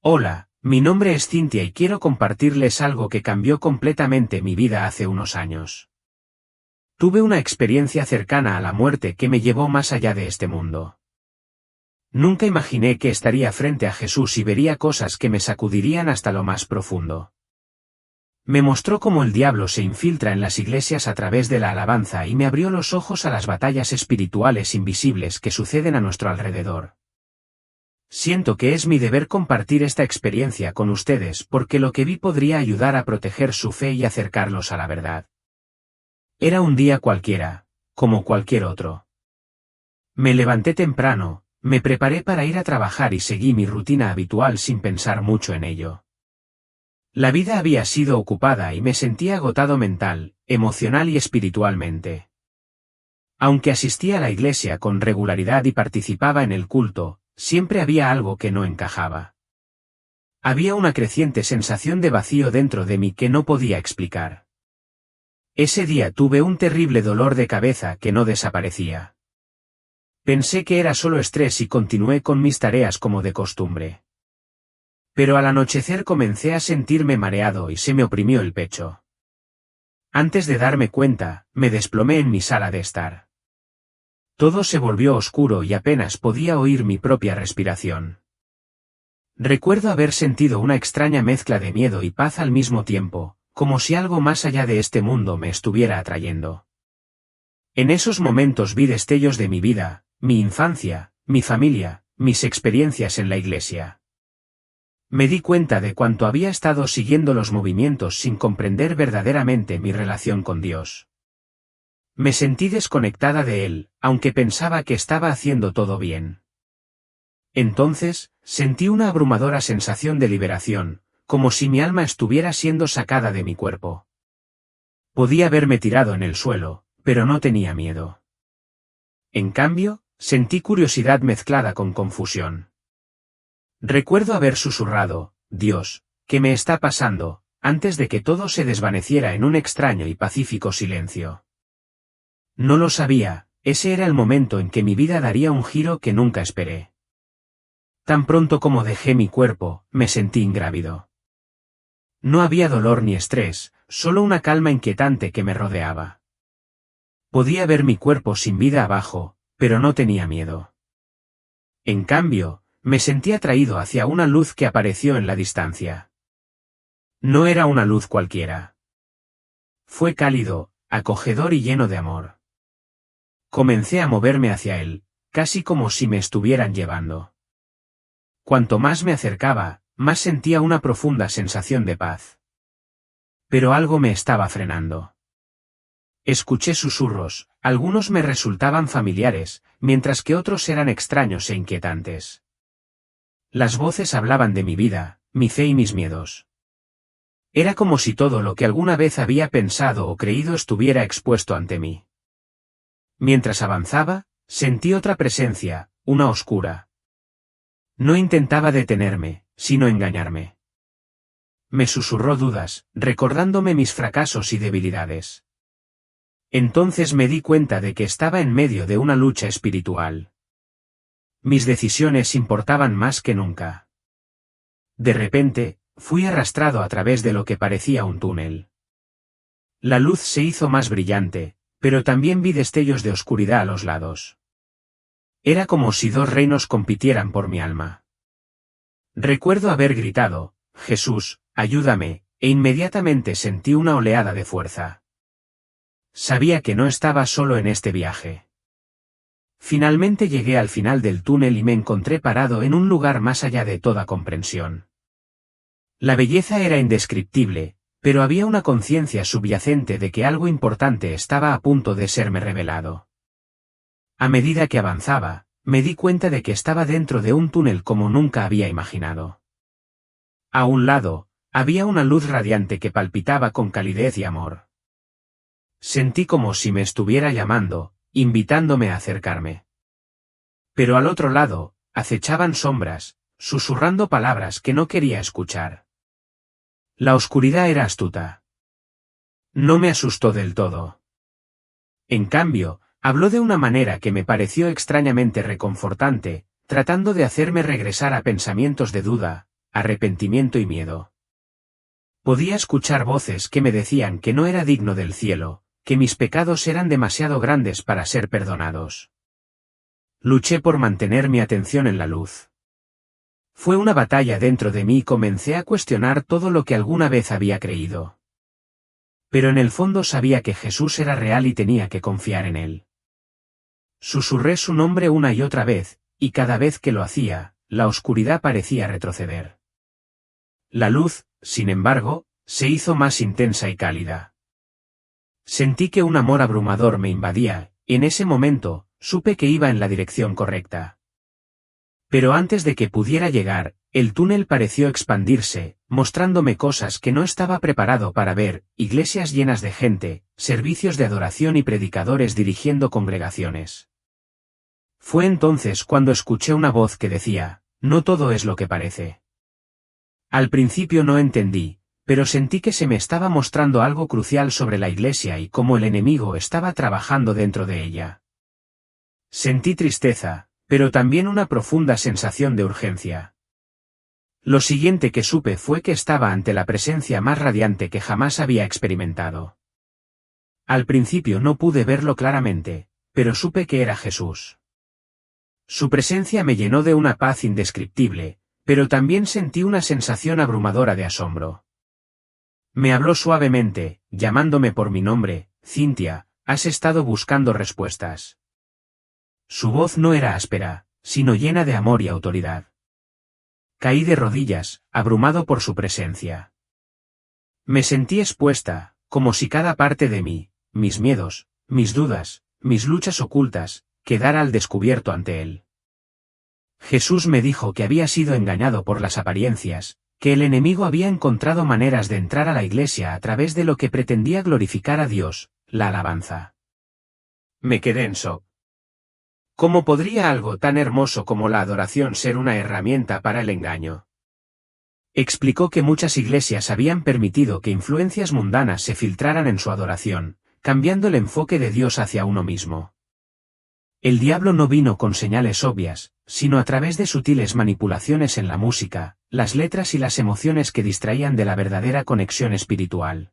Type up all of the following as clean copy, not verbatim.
Hola, mi nombre es Cintia y quiero compartirles algo que cambió completamente mi vida hace unos años. Tuve una experiencia cercana a la muerte que me llevó más allá de este mundo. Nunca imaginé que estaría frente a Jesús y vería cosas que me sacudirían hasta lo más profundo. Me mostró cómo el diablo se infiltra en las iglesias a través de la alabanza y me abrió los ojos a las batallas espirituales invisibles que suceden a nuestro alrededor. Siento que es mi deber compartir esta experiencia con ustedes porque lo que vi podría ayudar a proteger su fe y acercarlos a la verdad. Era un día cualquiera, como cualquier otro. Me levanté temprano, me preparé para ir a trabajar y seguí mi rutina habitual sin pensar mucho en ello. La vida había sido ocupada y me sentía agotado mental, emocional y espiritualmente. Aunque asistía a la iglesia con regularidad y participaba en el culto, siempre había algo que no encajaba. Había una creciente sensación de vacío dentro de mí que no podía explicar. Ese día tuve un terrible dolor de cabeza que no desaparecía. Pensé que era solo estrés y continué con mis tareas como de costumbre. Pero al anochecer comencé a sentirme mareado y se me oprimió el pecho. Antes de darme cuenta, me desplomé en mi sala de estar. Todo se volvió oscuro y apenas podía oír mi propia respiración. Recuerdo haber sentido una extraña mezcla de miedo y paz al mismo tiempo, como si algo más allá de este mundo me estuviera atrayendo. En esos momentos vi destellos de mi vida, mi infancia, mi familia, mis experiencias en la iglesia. Me di cuenta de cuánto había estado siguiendo los movimientos sin comprender verdaderamente mi relación con Dios. Me sentí desconectada de Él, aunque pensaba que estaba haciendo todo bien. Entonces, sentí una abrumadora sensación de liberación, como si mi alma estuviera siendo sacada de mi cuerpo. Podía haberme tirado en el suelo, pero no tenía miedo. En cambio, sentí curiosidad mezclada con confusión. Recuerdo haber susurrado, «Dios, ¿qué me está pasando?», antes de que todo se desvaneciera en un extraño y pacífico silencio. No lo sabía, ese era el momento en que mi vida daría un giro que nunca esperé. Tan pronto como dejé mi cuerpo, me sentí ingrávido. No había dolor ni estrés, solo una calma inquietante que me rodeaba. Podía ver mi cuerpo sin vida abajo, pero no tenía miedo. En cambio, me sentí atraído hacia una luz que apareció en la distancia. No era una luz cualquiera. Fue cálido, acogedor y lleno de amor. Comencé a moverme hacia él, casi como si me estuvieran llevando. Cuanto más me acercaba, más sentía una profunda sensación de paz. Pero algo me estaba frenando. Escuché susurros, algunos me resultaban familiares, mientras que otros eran extraños e inquietantes. Las voces hablaban de mi vida, mi fe y mis miedos. Era como si todo lo que alguna vez había pensado o creído estuviera expuesto ante mí. Mientras avanzaba, sentí otra presencia, una oscura. No intentaba detenerme, sino engañarme. Me susurró dudas, recordándome mis fracasos y debilidades. Entonces me di cuenta de que estaba en medio de una lucha espiritual. Mis decisiones importaban más que nunca. De repente, fui arrastrado a través de lo que parecía un túnel. La luz se hizo más brillante, pero también vi destellos de oscuridad a los lados. Era como si dos reinos compitieran por mi alma. Recuerdo haber gritado, «Jesús, ayúdame», e inmediatamente sentí una oleada de fuerza. Sabía que no estaba solo en este viaje. Finalmente llegué al final del túnel y me encontré parado en un lugar más allá de toda comprensión. La belleza era indescriptible, pero había una conciencia subyacente de que algo importante estaba a punto de serme revelado. A medida que avanzaba, me di cuenta de que estaba dentro de un túnel como nunca había imaginado. A un lado, había una luz radiante que palpitaba con calidez y amor. Sentí como si me estuviera llamando, invitándome a acercarme. Pero al otro lado, acechaban sombras, susurrando palabras que no quería escuchar. La oscuridad era astuta. No me asustó del todo. En cambio, habló de una manera que me pareció extrañamente reconfortante, tratando de hacerme regresar a pensamientos de duda, arrepentimiento y miedo. Podía escuchar voces que me decían que no era digno del cielo, que mis pecados eran demasiado grandes para ser perdonados. Luché por mantener mi atención en la luz. Fue una batalla dentro de mí y comencé a cuestionar todo lo que alguna vez había creído. Pero en el fondo sabía que Jesús era real y tenía que confiar en él. Susurré su nombre una y otra vez, y cada vez que lo hacía, la oscuridad parecía retroceder. La luz, sin embargo, se hizo más intensa y cálida. Sentí que un amor abrumador me invadía, y en ese momento, supe que iba en la dirección correcta. Pero antes de que pudiera llegar, el túnel pareció expandirse, mostrándome cosas que no estaba preparado para ver, iglesias llenas de gente, servicios de adoración y predicadores dirigiendo congregaciones. Fue entonces cuando escuché una voz que decía, no todo es lo que parece. Al principio no entendí, pero sentí que se me estaba mostrando algo crucial sobre la iglesia y cómo el enemigo estaba trabajando dentro de ella. Sentí tristeza, pero también una profunda sensación de urgencia. Lo siguiente que supe fue que estaba ante la presencia más radiante que jamás había experimentado. Al principio no pude verlo claramente, pero supe que era Jesús. Su presencia me llenó de una paz indescriptible, pero también sentí una sensación abrumadora de asombro. Me habló suavemente, llamándome por mi nombre, Cynthia, has estado buscando respuestas. Su voz no era áspera, sino llena de amor y autoridad. Caí de rodillas, abrumado por su presencia. Me sentí expuesta, como si cada parte de mí, mis miedos, mis dudas, mis luchas ocultas, quedara al descubierto ante él. Jesús me dijo que había sido engañado por las apariencias, que el enemigo había encontrado maneras de entrar a la iglesia a través de lo que pretendía glorificar a Dios, la alabanza. Me quedé en shock. ¿Cómo podría algo tan hermoso como la adoración ser una herramienta para el engaño? Explicó que muchas iglesias habían permitido que influencias mundanas se filtraran en su adoración, cambiando el enfoque de Dios hacia uno mismo. El diablo no vino con señales obvias, sino a través de sutiles manipulaciones en la música, las letras y las emociones que distraían de la verdadera conexión espiritual.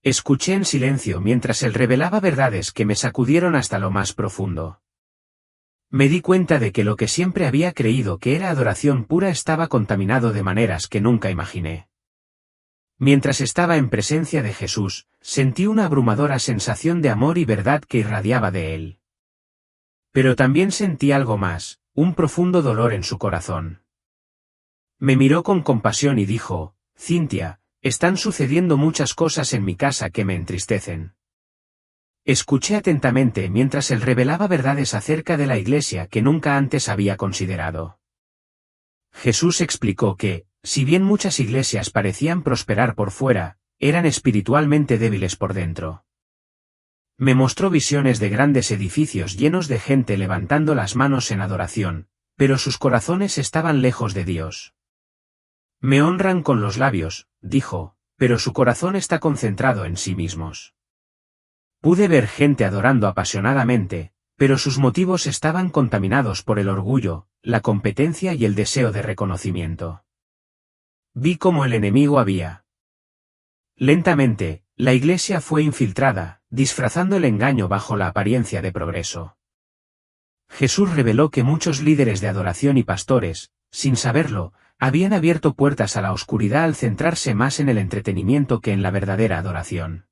Escuché en silencio mientras él revelaba verdades que me sacudieron hasta lo más profundo. Me di cuenta de que lo que siempre había creído que era adoración pura estaba contaminado de maneras que nunca imaginé. Mientras estaba en presencia de Jesús, sentí una abrumadora sensación de amor y verdad que irradiaba de él. Pero también sentí algo más, un profundo dolor en su corazón. Me miró con compasión y dijo, Cynthia, están sucediendo muchas cosas en mi casa que me entristecen. Escuché atentamente mientras él revelaba verdades acerca de la iglesia que nunca antes había considerado. Jesús explicó que, si bien muchas iglesias parecían prosperar por fuera, eran espiritualmente débiles por dentro. Me mostró visiones de grandes edificios llenos de gente levantando las manos en adoración, pero sus corazones estaban lejos de Dios. Me honran con los labios, dijo, pero su corazón está concentrado en sí mismos. Pude ver gente adorando apasionadamente, pero sus motivos estaban contaminados por el orgullo, la competencia y el deseo de reconocimiento. Vi cómo el enemigo había. Lentamente, la iglesia fue infiltrada, disfrazando el engaño bajo la apariencia de progreso. Jesús reveló que muchos líderes de adoración y pastores, sin saberlo, habían abierto puertas a la oscuridad al centrarse más en el entretenimiento que en la verdadera adoración.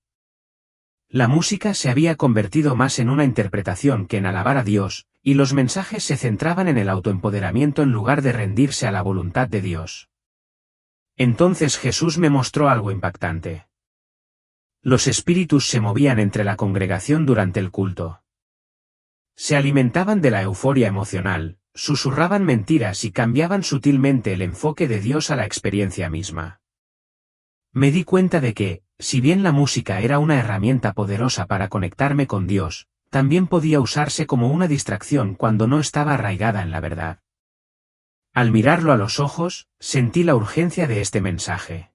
La música se había convertido más en una interpretación que en alabar a Dios, y los mensajes se centraban en el autoempoderamiento en lugar de rendirse a la voluntad de Dios. Entonces Jesús me mostró algo impactante. Los espíritus se movían entre la congregación durante el culto. Se alimentaban de la euforia emocional, susurraban mentiras y cambiaban sutilmente el enfoque de Dios a la experiencia misma. Me di cuenta de que, si bien la música era una herramienta poderosa para conectarme con Dios, también podía usarse como una distracción cuando no estaba arraigada en la verdad. Al mirarlo a los ojos, sentí la urgencia de este mensaje.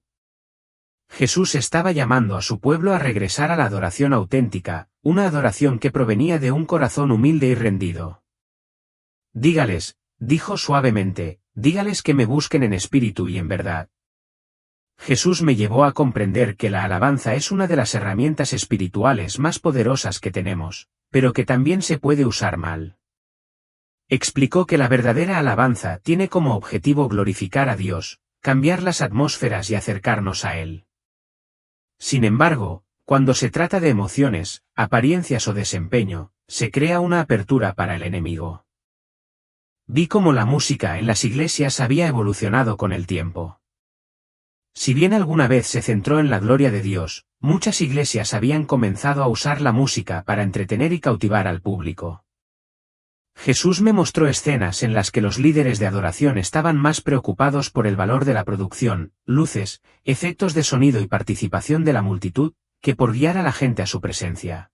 Jesús estaba llamando a su pueblo a regresar a la adoración auténtica, una adoración que provenía de un corazón humilde y rendido. Dígales, dijo suavemente, dígales que me busquen en espíritu y en verdad. Jesús me llevó a comprender que la alabanza es una de las herramientas espirituales más poderosas que tenemos, pero que también se puede usar mal. Explicó que la verdadera alabanza tiene como objetivo glorificar a Dios, cambiar las atmósferas y acercarnos a Él. Sin embargo, cuando se trata de emociones, apariencias o desempeño, se crea una apertura para el enemigo. Vi cómo la música en las iglesias había evolucionado con el tiempo. Si bien alguna vez se centró en la gloria de Dios, muchas iglesias habían comenzado a usar la música para entretener y cautivar al público. Jesús me mostró escenas en las que los líderes de adoración estaban más preocupados por el valor de la producción, luces, efectos de sonido y participación de la multitud, que por guiar a la gente a su presencia.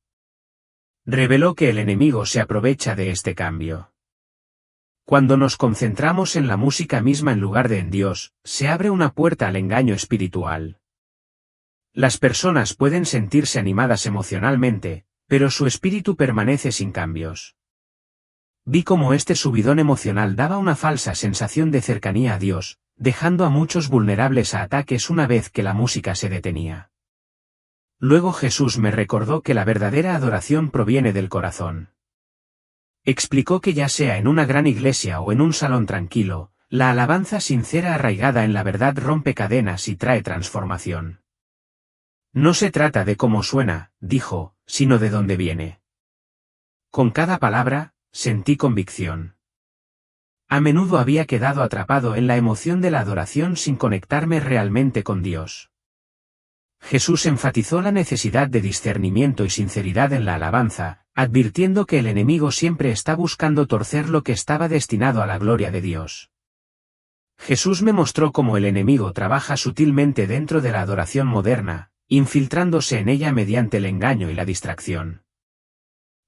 Reveló que el enemigo se aprovecha de este cambio. Cuando nos concentramos en la música misma en lugar de en Dios, se abre una puerta al engaño espiritual. Las personas pueden sentirse animadas emocionalmente, pero su espíritu permanece sin cambios. Vi cómo este subidón emocional daba una falsa sensación de cercanía a Dios, dejando a muchos vulnerables a ataques una vez que la música se detenía. Luego Jesús me recordó que la verdadera adoración proviene del corazón. Explicó que ya sea en una gran iglesia o en un salón tranquilo, la alabanza sincera arraigada en la verdad rompe cadenas y trae transformación. No se trata de cómo suena, dijo, sino de dónde viene. Con cada palabra, sentí convicción. A menudo había quedado atrapado en la emoción de la adoración sin conectarme realmente con Dios. Jesús enfatizó la necesidad de discernimiento y sinceridad en la alabanza, advirtiendo que el enemigo siempre está buscando torcer lo que estaba destinado a la gloria de Dios. Jesús me mostró cómo el enemigo trabaja sutilmente dentro de la adoración moderna, infiltrándose en ella mediante el engaño y la distracción.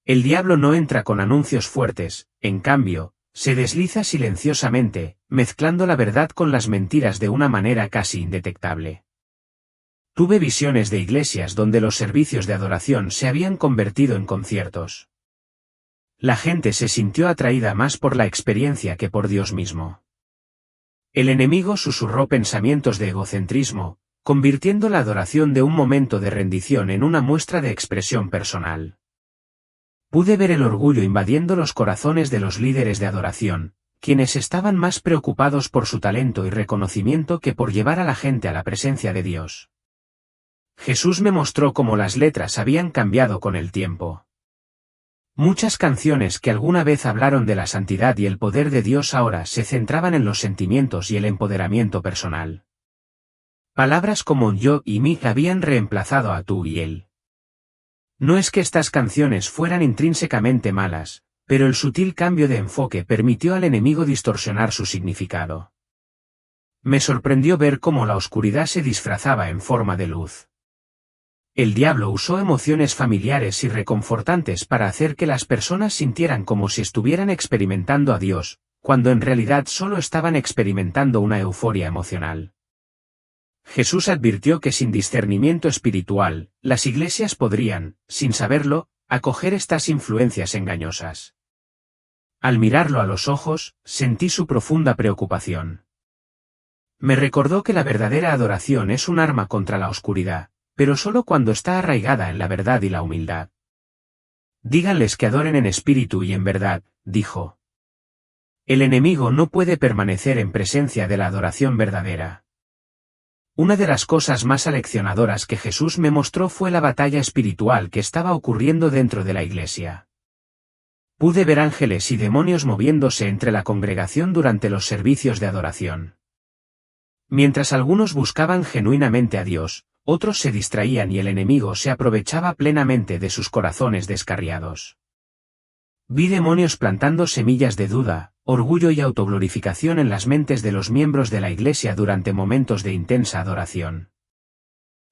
El diablo no entra con anuncios fuertes, en cambio, se desliza silenciosamente, mezclando la verdad con las mentiras de una manera casi indetectable. Tuve visiones de iglesias donde los servicios de adoración se habían convertido en conciertos. La gente se sintió atraída más por la experiencia que por Dios mismo. El enemigo susurró pensamientos de egocentrismo, convirtiendo la adoración de un momento de rendición en una muestra de expresión personal. Pude ver el orgullo invadiendo los corazones de los líderes de adoración, quienes estaban más preocupados por su talento y reconocimiento que por llevar a la gente a la presencia de Dios. Jesús me mostró cómo las letras habían cambiado con el tiempo. Muchas canciones que alguna vez hablaron de la santidad y el poder de Dios ahora se centraban en los sentimientos y el empoderamiento personal. Palabras como yo y mí habían reemplazado a tú y él. No es que estas canciones fueran intrínsecamente malas, pero el sutil cambio de enfoque permitió al enemigo distorsionar su significado. Me sorprendió ver cómo la oscuridad se disfrazaba en forma de luz. El diablo usó emociones familiares y reconfortantes para hacer que las personas sintieran como si estuvieran experimentando a Dios, cuando en realidad solo estaban experimentando una euforia emocional. Jesús advirtió que sin discernimiento espiritual, las iglesias podrían, sin saberlo, acoger estas influencias engañosas. Al mirarlo a los ojos, sentí su profunda preocupación. Me recordó que la verdadera adoración es un arma contra la oscuridad, pero solo cuando está arraigada en la verdad y la humildad. Díganles que adoren en espíritu y en verdad, dijo. El enemigo no puede permanecer en presencia de la adoración verdadera. Una de las cosas más aleccionadoras que Jesús me mostró fue la batalla espiritual que estaba ocurriendo dentro de la iglesia. Pude ver ángeles y demonios moviéndose entre la congregación durante los servicios de adoración. Mientras algunos buscaban genuinamente a Dios, otros se distraían y el enemigo se aprovechaba plenamente de sus corazones descarriados. Vi demonios plantando semillas de duda, orgullo y autoglorificación en las mentes de los miembros de la iglesia durante momentos de intensa adoración.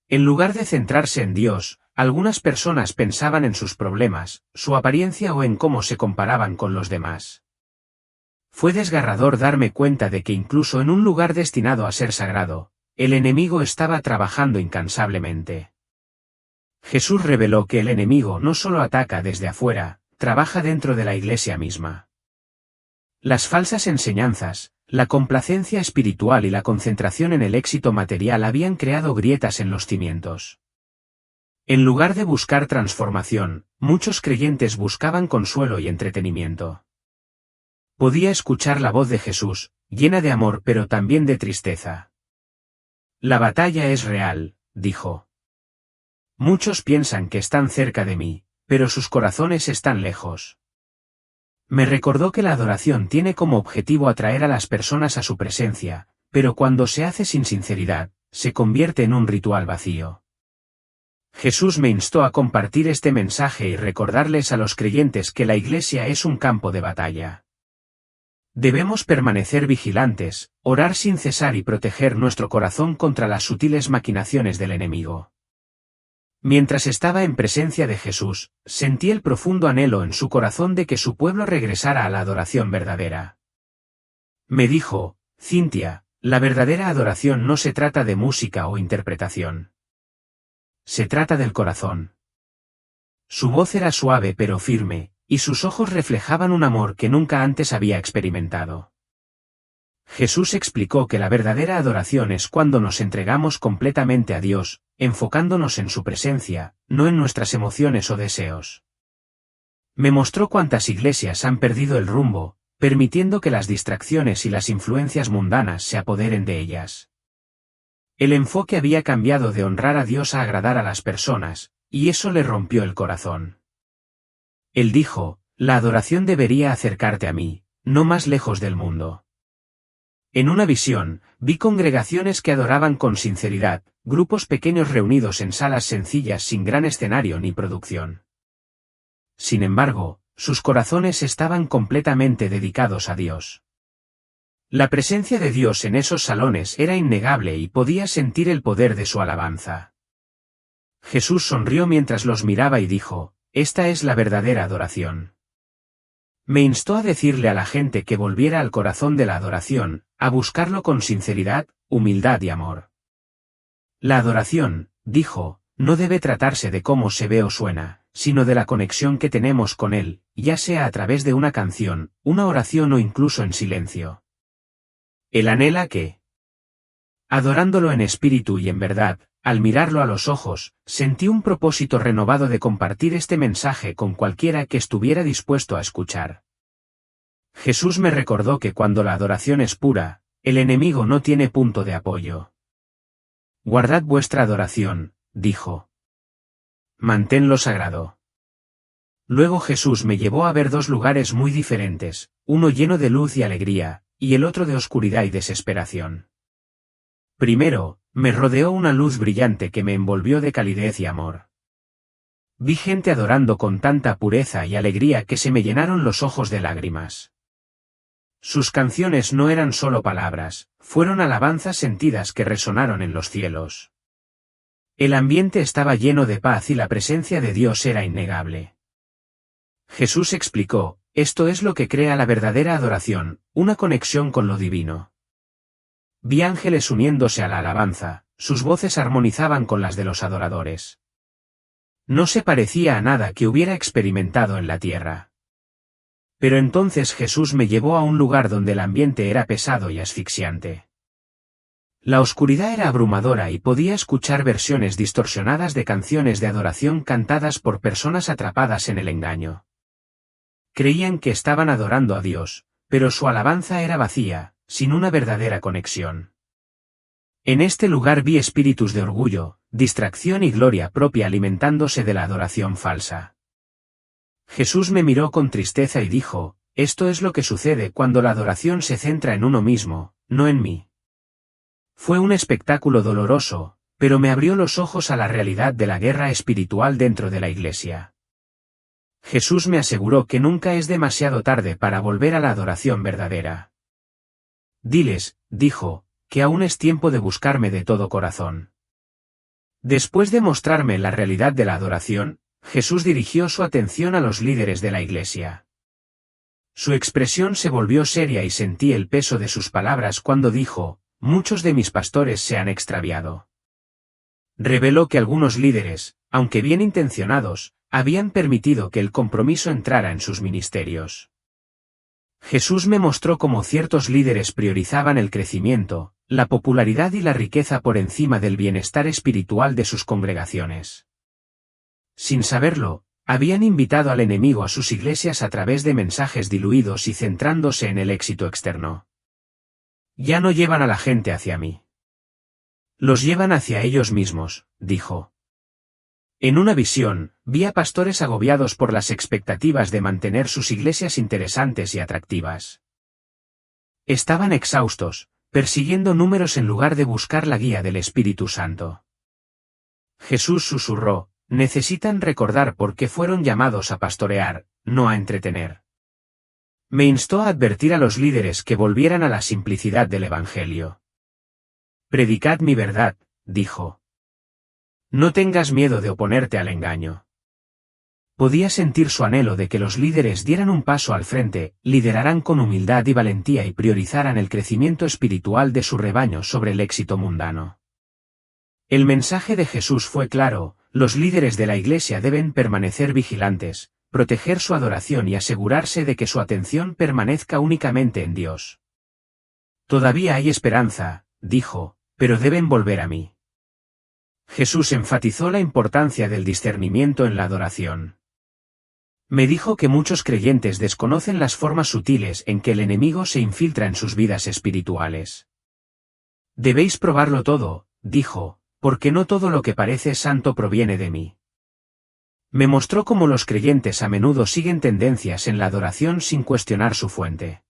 En lugar de centrarse en Dios, algunas personas pensaban en sus problemas, su apariencia o en cómo se comparaban con los demás. Fue desgarrador darme cuenta de que incluso en un lugar destinado a ser sagrado, el enemigo estaba trabajando incansablemente. Jesús reveló que el enemigo no solo ataca desde afuera, trabaja dentro de la iglesia misma. Las falsas enseñanzas, la complacencia espiritual y la concentración en el éxito material habían creado grietas en los cimientos. En lugar de buscar transformación, muchos creyentes buscaban consuelo y entretenimiento. Podía escuchar la voz de Jesús, llena de amor pero también de tristeza. La batalla es real, dijo. Muchos piensan que están cerca de mí, pero sus corazones están lejos. Me recordó que la adoración tiene como objetivo atraer a las personas a su presencia, pero cuando se hace sin sinceridad, se convierte en un ritual vacío. Jesús me instó a compartir este mensaje y recordarles a los creyentes que la Iglesia es un campo de batalla. Debemos permanecer vigilantes, orar sin cesar y proteger nuestro corazón contra las sutiles maquinaciones del enemigo. Mientras estaba en presencia de Jesús, sentí el profundo anhelo en su corazón de que su pueblo regresara a la adoración verdadera. Me dijo, Cynthia, la verdadera adoración no se trata de música o interpretación. Se trata del corazón. Su voz era suave pero firme, y sus ojos reflejaban un amor que nunca antes había experimentado. Jesús explicó que la verdadera adoración es cuando nos entregamos completamente a Dios, enfocándonos en su presencia, no en nuestras emociones o deseos. Me mostró cuántas iglesias han perdido el rumbo, permitiendo que las distracciones y las influencias mundanas se apoderen de ellas. El enfoque había cambiado de honrar a Dios a agradar a las personas, y eso le rompió el corazón. Él dijo, la adoración debería acercarte a mí, no más lejos del mundo. En una visión, vi congregaciones que adoraban con sinceridad, grupos pequeños reunidos en salas sencillas sin gran escenario ni producción. Sin embargo, sus corazones estaban completamente dedicados a Dios. La presencia de Dios en esos salones era innegable y podía sentir el poder de su alabanza. Jesús sonrió mientras los miraba y dijo, esta es la verdadera adoración. Me instó a decirle a la gente que volviera al corazón de la adoración, a buscarlo con sinceridad, humildad y amor. La adoración, dijo, no debe tratarse de cómo se ve o suena, sino de la conexión que tenemos con Él, ya sea a través de una canción, una oración o incluso en silencio. Él anhela que, adorándolo en espíritu y en verdad, al mirarlo a los ojos, sentí un propósito renovado de compartir este mensaje con cualquiera que estuviera dispuesto a escuchar. Jesús me recordó que cuando la adoración es pura, el enemigo no tiene punto de apoyo. Guardad vuestra adoración, dijo. Manténlo sagrado. Luego Jesús me llevó a ver dos lugares muy diferentes, uno lleno de luz y alegría, y el otro de oscuridad y desesperación. Primero, me rodeó una luz brillante que me envolvió de calidez y amor. Vi gente adorando con tanta pureza y alegría que se me llenaron los ojos de lágrimas. Sus canciones no eran solo palabras, fueron alabanzas sentidas que resonaron en los cielos. El ambiente estaba lleno de paz y la presencia de Dios era innegable. Jesús explicó, esto es lo que crea la verdadera adoración, una conexión con lo divino. Vi ángeles uniéndose a la alabanza, sus voces armonizaban con las de los adoradores. No se parecía a nada que hubiera experimentado en la tierra. Pero entonces Jesús me llevó a un lugar donde el ambiente era pesado y asfixiante. La oscuridad era abrumadora y podía escuchar versiones distorsionadas de canciones de adoración cantadas por personas atrapadas en el engaño. Creían que estaban adorando a Dios, pero su alabanza era vacía, sin una verdadera conexión. En este lugar vi espíritus de orgullo, distracción y gloria propia alimentándose de la adoración falsa. Jesús me miró con tristeza y dijo, esto es lo que sucede cuando la adoración se centra en uno mismo, no en mí. Fue un espectáculo doloroso, pero me abrió los ojos a la realidad de la guerra espiritual dentro de la Iglesia. Jesús me aseguró que nunca es demasiado tarde para volver a la adoración verdadera. Diles, dijo, que aún es tiempo de buscarme de todo corazón. Después de mostrarme la realidad de la adoración, Jesús dirigió su atención a los líderes de la Iglesia. Su expresión se volvió seria y sentí el peso de sus palabras cuando dijo, muchos de mis pastores se han extraviado. Reveló que algunos líderes, aunque bien intencionados, habían permitido que el compromiso entrara en sus ministerios. Jesús me mostró cómo ciertos líderes priorizaban el crecimiento, la popularidad y la riqueza por encima del bienestar espiritual de sus congregaciones. Sin saberlo, habían invitado al enemigo a sus iglesias a través de mensajes diluidos y centrándose en el éxito externo. Ya no llevan a la gente hacia mí. Los llevan hacia ellos mismos, dijo. En una visión, vi a pastores agobiados por las expectativas de mantener sus iglesias interesantes y atractivas. Estaban exhaustos, persiguiendo números en lugar de buscar la guía del Espíritu Santo. Jesús susurró, necesitan recordar por qué fueron llamados a pastorear, no a entretener. Me instó a advertir a los líderes que volvieran a la simplicidad del Evangelio. Predicad mi verdad, dijo. No tengas miedo de oponerte al engaño. Podía sentir su anhelo de que los líderes dieran un paso al frente, lideraran con humildad y valentía y priorizaran el crecimiento espiritual de su rebaño sobre el éxito mundano. El mensaje de Jesús fue claro, los líderes de la iglesia deben permanecer vigilantes, proteger su adoración y asegurarse de que su atención permanezca únicamente en Dios. Todavía hay esperanza, dijo, pero deben volver a mí. Jesús enfatizó la importancia del discernimiento en la adoración. Me dijo que muchos creyentes desconocen las formas sutiles en que el enemigo se infiltra en sus vidas espirituales. Debéis probarlo todo, dijo, porque no todo lo que parece santo proviene de mí. Me mostró cómo los creyentes a menudo siguen tendencias en la adoración sin cuestionar su fuente.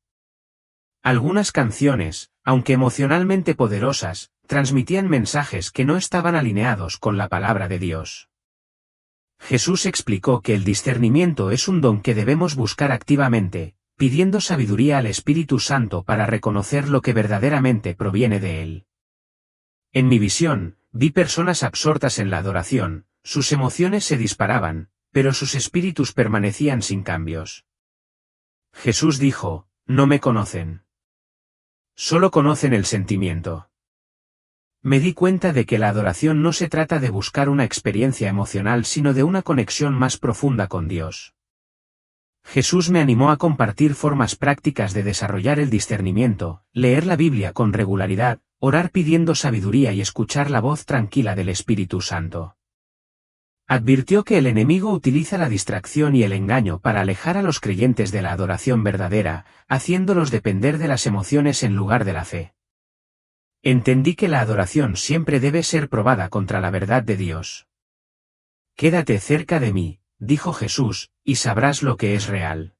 Algunas canciones, aunque emocionalmente poderosas, transmitían mensajes que no estaban alineados con la palabra de Dios. Jesús explicó que el discernimiento es un don que debemos buscar activamente, pidiendo sabiduría al Espíritu Santo para reconocer lo que verdaderamente proviene de Él. En mi visión, vi personas absortas en la adoración, sus emociones se disparaban, pero sus espíritus permanecían sin cambios. Jesús dijo, no me conocen. Solo conocen el sentimiento. Me di cuenta de que la adoración no se trata de buscar una experiencia emocional sino de una conexión más profunda con Dios. Jesús me animó a compartir formas prácticas de desarrollar el discernimiento, leer la Biblia con regularidad, orar pidiendo sabiduría y escuchar la voz tranquila del Espíritu Santo. Advirtió que el enemigo utiliza la distracción y el engaño para alejar a los creyentes de la adoración verdadera, haciéndolos depender de las emociones en lugar de la fe. Entendí que la adoración siempre debe ser probada contra la verdad de Dios. Quédate cerca de mí, dijo Jesús, y sabrás lo que es real.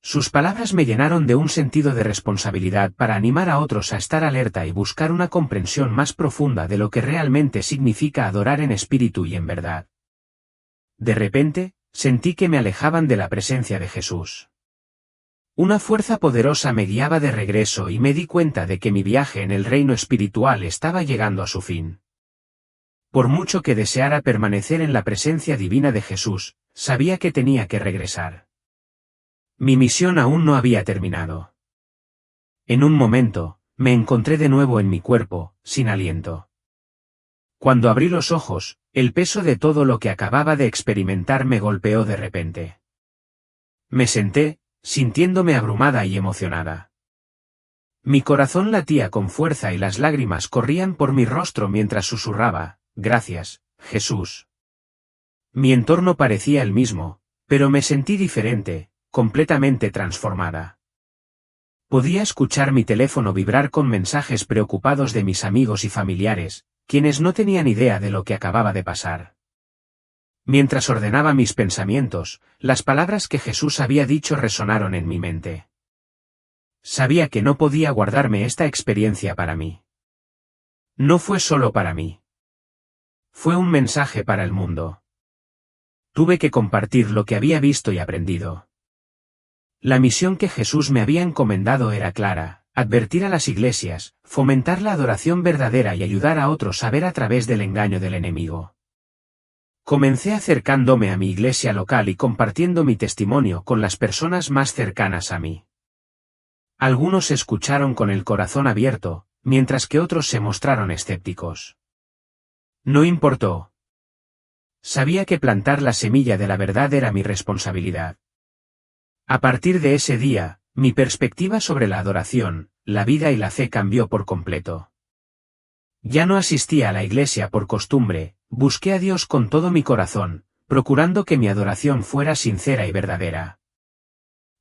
Sus palabras me llenaron de un sentido de responsabilidad para animar a otros a estar alerta y buscar una comprensión más profunda de lo que realmente significa adorar en espíritu y en verdad. De repente, sentí que me alejaban de la presencia de Jesús. Una fuerza poderosa me guiaba de regreso y me di cuenta de que mi viaje en el reino espiritual estaba llegando a su fin. Por mucho que deseara permanecer en la presencia divina de Jesús, sabía que tenía que regresar. Mi misión aún no había terminado. En un momento, me encontré de nuevo en mi cuerpo, sin aliento. Cuando abrí los ojos, el peso de todo lo que acababa de experimentar me golpeó de repente. Me senté, sintiéndome abrumada y emocionada. Mi corazón latía con fuerza y las lágrimas corrían por mi rostro mientras susurraba, gracias, Jesús. Mi entorno parecía el mismo, pero me sentí diferente, completamente transformada. Podía escuchar mi teléfono vibrar con mensajes preocupados de mis amigos y familiares, quienes no tenían idea de lo que acababa de pasar. Mientras ordenaba mis pensamientos, las palabras que Jesús había dicho resonaron en mi mente. Sabía que no podía guardarme esta experiencia para mí. No fue solo para mí. Fue un mensaje para el mundo. Tuve que compartir lo que había visto y aprendido. La misión que Jesús me había encomendado era clara, advertir a las iglesias, fomentar la adoración verdadera y ayudar a otros a ver a través del engaño del enemigo. Comencé acercándome a mi iglesia local y compartiendo mi testimonio con las personas más cercanas a mí. Algunos escucharon con el corazón abierto, mientras que otros se mostraron escépticos. No importó. Sabía que plantar la semilla de la verdad era mi responsabilidad. A partir de ese día, Mi perspectiva sobre la adoración, la vida y la fe cambió por completo. Ya no asistía a la iglesia por costumbre, busqué a Dios con todo mi corazón, procurando que mi adoración fuera sincera y verdadera.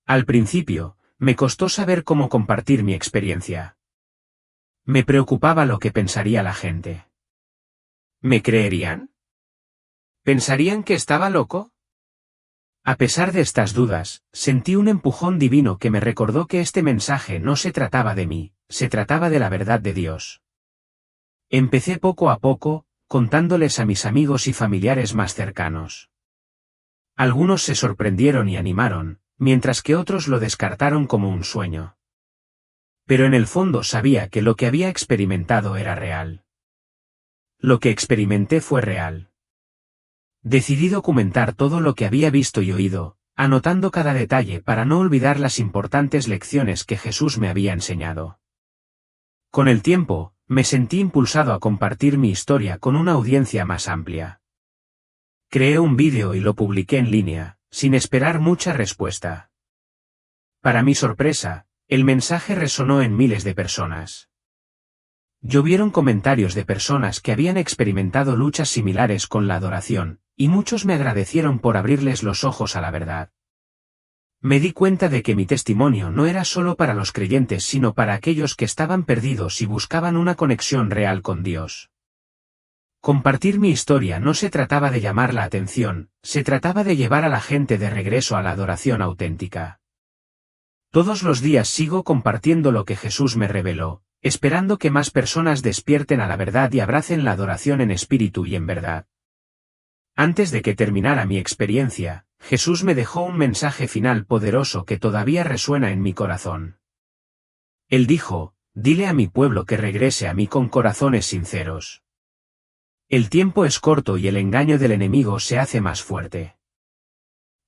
Al principio, me costó saber cómo compartir mi experiencia. Me preocupaba lo que pensaría la gente. ¿Me creerían? ¿Pensarían que estaba loco? A pesar de estas dudas, sentí un empujón divino que me recordó que este mensaje no se trataba de mí, se trataba de la verdad de Dios. Empecé poco a poco, contándoles a mis amigos y familiares más cercanos. Algunos se sorprendieron y animaron, mientras que otros lo descartaron como un sueño. Pero en el fondo sabía que lo que había experimentado era real. Lo que experimenté fue real. Decidí documentar todo lo que había visto y oído, anotando cada detalle para no olvidar las importantes lecciones que Jesús me había enseñado. Con el tiempo, me sentí impulsado a compartir mi historia con una audiencia más amplia. Creé un vídeo y lo publiqué en línea, sin esperar mucha respuesta. Para mi sorpresa, el mensaje resonó en miles de personas. Llovieron comentarios de personas que habían experimentado luchas similares con la adoración, y muchos me agradecieron por abrirles los ojos a la verdad. Me di cuenta de que mi testimonio no era solo para los creyentes sino para aquellos que estaban perdidos y buscaban una conexión real con Dios. Compartir mi historia no se trataba de llamar la atención, se trataba de llevar a la gente de regreso a la adoración auténtica. Todos los días sigo compartiendo lo que Jesús me reveló, esperando que más personas despierten a la verdad y abracen la adoración en espíritu y en verdad. Antes de que terminara mi experiencia, Jesús me dejó un mensaje final poderoso que todavía resuena en mi corazón. Él dijo: «Dile a mi pueblo que regrese a mí con corazones sinceros». El tiempo es corto y el engaño del enemigo se hace más fuerte.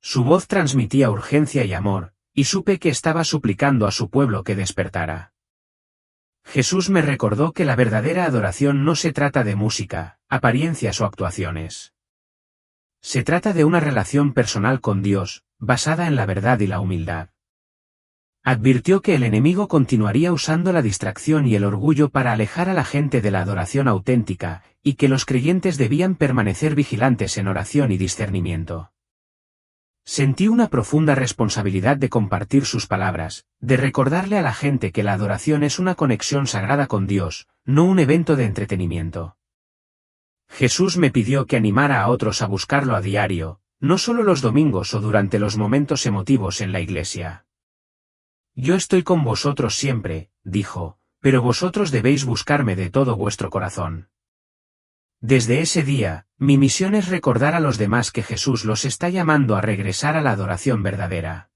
Su voz transmitía urgencia y amor, y supe que estaba suplicando a su pueblo que despertara. Jesús me recordó que la verdadera adoración no se trata de música, apariencias o actuaciones. Se trata de una relación personal con Dios, basada en la verdad y la humildad. Advirtió que el enemigo continuaría usando la distracción y el orgullo para alejar a la gente de la adoración auténtica, y que los creyentes debían permanecer vigilantes en oración y discernimiento. Sentí una profunda responsabilidad de compartir sus palabras, de recordarle a la gente que la adoración es una conexión sagrada con Dios, no un evento de entretenimiento. Jesús me pidió que animara a otros a buscarlo a diario, no solo los domingos o durante los momentos emotivos en la iglesia. «Yo estoy con vosotros siempre», dijo, «pero vosotros debéis buscarme de todo vuestro corazón». Desde ese día, mi misión es recordar a los demás que Jesús los está llamando a regresar a la adoración verdadera.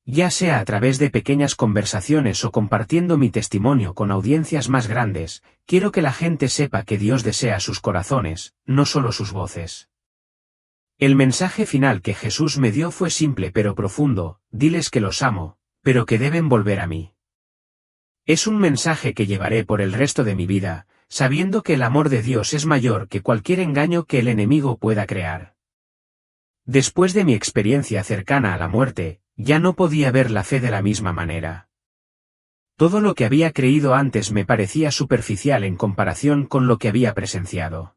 Ya sea a través de pequeñas conversaciones o compartiendo mi testimonio con audiencias más grandes, quiero que la gente sepa que Dios desea sus corazones, no solo sus voces. El mensaje final que Jesús me dio fue simple pero profundo: diles que los amo, pero que deben volver a mí. Es un mensaje que llevaré por el resto de mi vida, sabiendo que el amor de Dios es mayor que cualquier engaño que el enemigo pueda crear. Después de mi experiencia cercana a la muerte, ya no podía ver la fe de la misma manera. Todo lo que había creído antes me parecía superficial en comparación con lo que había presenciado.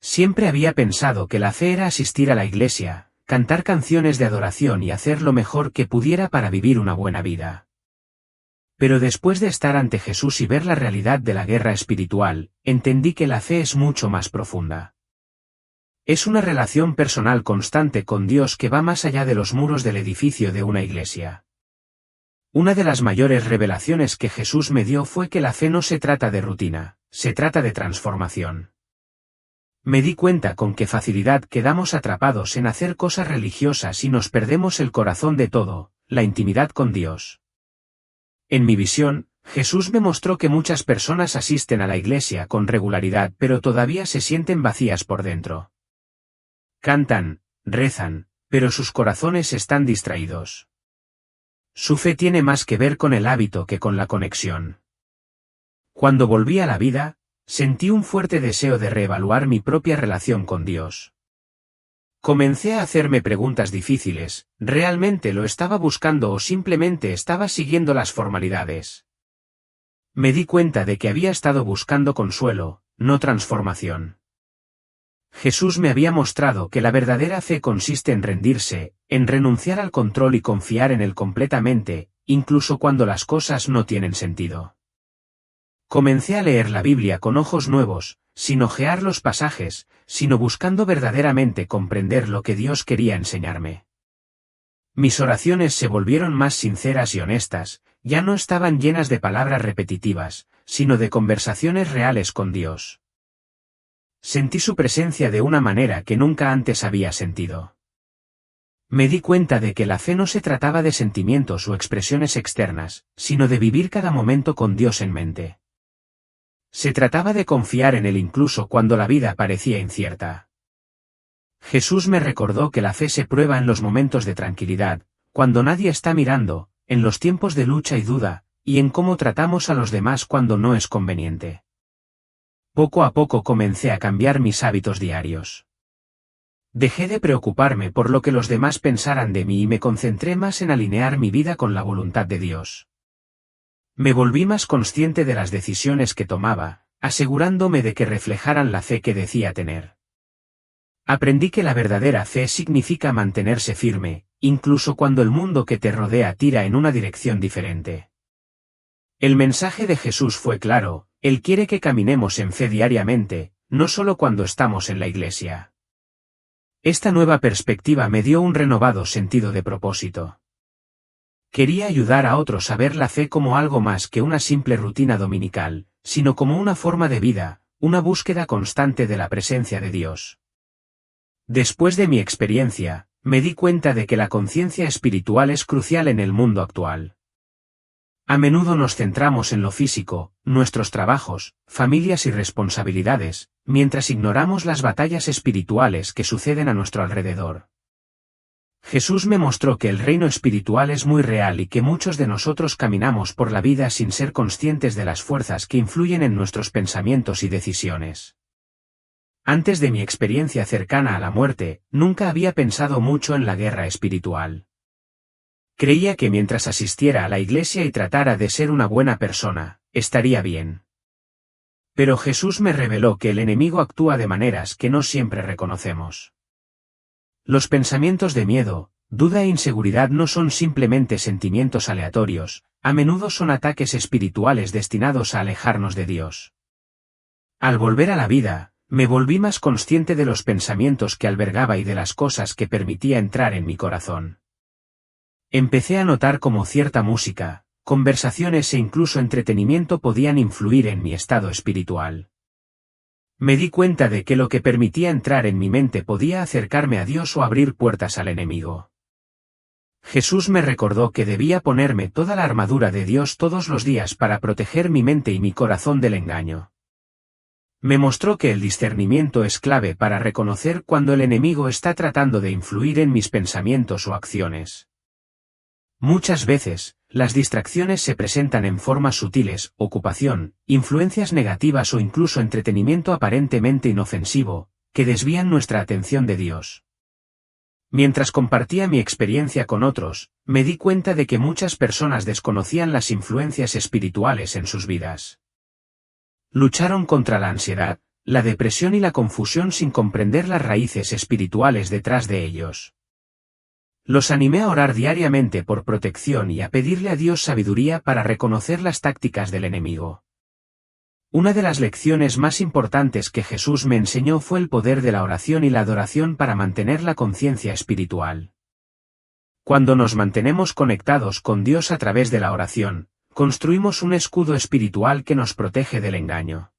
Siempre había pensado que la fe era asistir a la iglesia, cantar canciones de adoración y hacer lo mejor que pudiera para vivir una buena vida. Pero después de estar ante Jesús y ver la realidad de la guerra espiritual, entendí que la fe es mucho más profunda. Es una relación personal constante con Dios que va más allá de los muros del edificio de una iglesia. Una de las mayores revelaciones que Jesús me dio fue que la fe no se trata de rutina, se trata de transformación. Me di cuenta con qué facilidad quedamos atrapados en hacer cosas religiosas y nos perdemos el corazón de todo, la intimidad con Dios. En mi visión, Jesús me mostró que muchas personas asisten a la iglesia con regularidad pero todavía se sienten vacías por dentro. Cantan, rezan, pero sus corazones están distraídos. Su fe tiene más que ver con el hábito que con la conexión. Cuando volví a la vida, sentí un fuerte deseo de reevaluar mi propia relación con Dios. Comencé a hacerme preguntas difíciles, ¿realmente lo estaba buscando o simplemente estaba siguiendo las formalidades? Me di cuenta de que había estado buscando consuelo, no transformación. Jesús me había mostrado que la verdadera fe consiste en rendirse, en renunciar al control y confiar en él completamente, incluso cuando las cosas no tienen sentido. Comencé a leer la Biblia con ojos nuevos, sin hojear los pasajes, sino buscando verdaderamente comprender lo que Dios quería enseñarme. Mis oraciones se volvieron más sinceras y honestas, ya no estaban llenas de palabras repetitivas, sino de conversaciones reales con Dios. Sentí su presencia de una manera que nunca antes había sentido. Me di cuenta de que la fe no se trataba de sentimientos o expresiones externas, sino de vivir cada momento con Dios en mente. Se trataba de confiar en él incluso cuando la vida parecía incierta. Jesús me recordó que la fe se prueba en los momentos de tranquilidad, cuando nadie está mirando, en los tiempos de lucha y duda, y en cómo tratamos a los demás cuando no es conveniente. Poco a poco comencé a cambiar mis hábitos diarios. Dejé de preocuparme por lo que los demás pensaran de mí y me concentré más en alinear mi vida con la voluntad de Dios. Me volví más consciente de las decisiones que tomaba, asegurándome de que reflejaran la fe que decía tener. Aprendí que la verdadera fe significa mantenerse firme, incluso cuando el mundo que te rodea tira en una dirección diferente. El mensaje de Jesús fue claro: Él quiere que caminemos en fe diariamente, no solo cuando estamos en la iglesia. Esta nueva perspectiva me dio un renovado sentido de propósito. Quería ayudar a otros a ver la fe como algo más que una simple rutina dominical, sino como una forma de vida, una búsqueda constante de la presencia de Dios. Después de mi experiencia, me di cuenta de que la conciencia espiritual es crucial en el mundo actual. A menudo nos centramos en lo físico, nuestros trabajos, familias y responsabilidades, mientras ignoramos las batallas espirituales que suceden a nuestro alrededor. Jesús me mostró que el reino espiritual es muy real y que muchos de nosotros caminamos por la vida sin ser conscientes de las fuerzas que influyen en nuestros pensamientos y decisiones. Antes de mi experiencia cercana a la muerte, nunca había pensado mucho en la guerra espiritual. Creía que mientras asistiera a la iglesia y tratara de ser una buena persona, estaría bien. Pero Jesús me reveló que el enemigo actúa de maneras que no siempre reconocemos. Los pensamientos de miedo, duda e inseguridad no son simplemente sentimientos aleatorios, a menudo son ataques espirituales destinados a alejarnos de Dios. Al volver a la vida, me volví más consciente de los pensamientos que albergaba y de las cosas que permitía entrar en mi corazón. Empecé a notar cómo cierta música, conversaciones e incluso entretenimiento podían influir en mi estado espiritual. Me di cuenta de que lo que permitía entrar en mi mente podía acercarme a Dios o abrir puertas al enemigo. Jesús me recordó que debía ponerme toda la armadura de Dios todos los días para proteger mi mente y mi corazón del engaño. Me mostró que el discernimiento es clave para reconocer cuando el enemigo está tratando de influir en mis pensamientos o acciones. Muchas veces, las distracciones se presentan en formas sutiles: ocupación, influencias negativas o incluso entretenimiento aparentemente inofensivo, que desvían nuestra atención de Dios. Mientras compartía mi experiencia con otros, me di cuenta de que muchas personas desconocían las influencias espirituales en sus vidas. Lucharon contra la ansiedad, la depresión y la confusión sin comprender las raíces espirituales detrás de ellos. Los animé a orar diariamente por protección y a pedirle a Dios sabiduría para reconocer las tácticas del enemigo. Una de las lecciones más importantes que Jesús me enseñó fue el poder de la oración y la adoración para mantener la conciencia espiritual. Cuando nos mantenemos conectados con Dios a través de la oración, construimos un escudo espiritual que nos protege del engaño.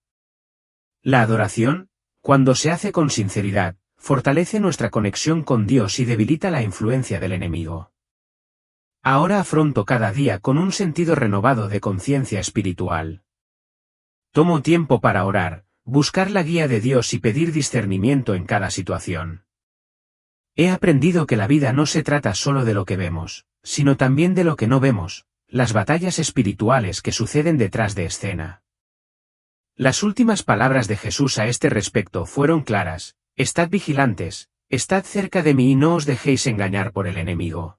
La adoración, cuando se hace con sinceridad, fortalece nuestra conexión con Dios y debilita la influencia del enemigo. Ahora afronto cada día con un sentido renovado de conciencia espiritual. Tomo tiempo para orar, buscar la guía de Dios y pedir discernimiento en cada situación. He aprendido que la vida no se trata solo de lo que vemos, sino también de lo que no vemos, las batallas espirituales que suceden detrás de escena. Las últimas palabras de Jesús a este respecto fueron claras: estad vigilantes, Estad cerca de mí y no os dejéis engañar por el enemigo.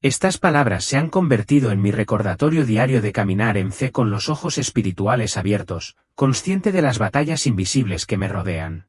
Estas palabras se han convertido en mi recordatorio diario de caminar en fe con los ojos espirituales abiertos, consciente de las batallas invisibles que me rodean.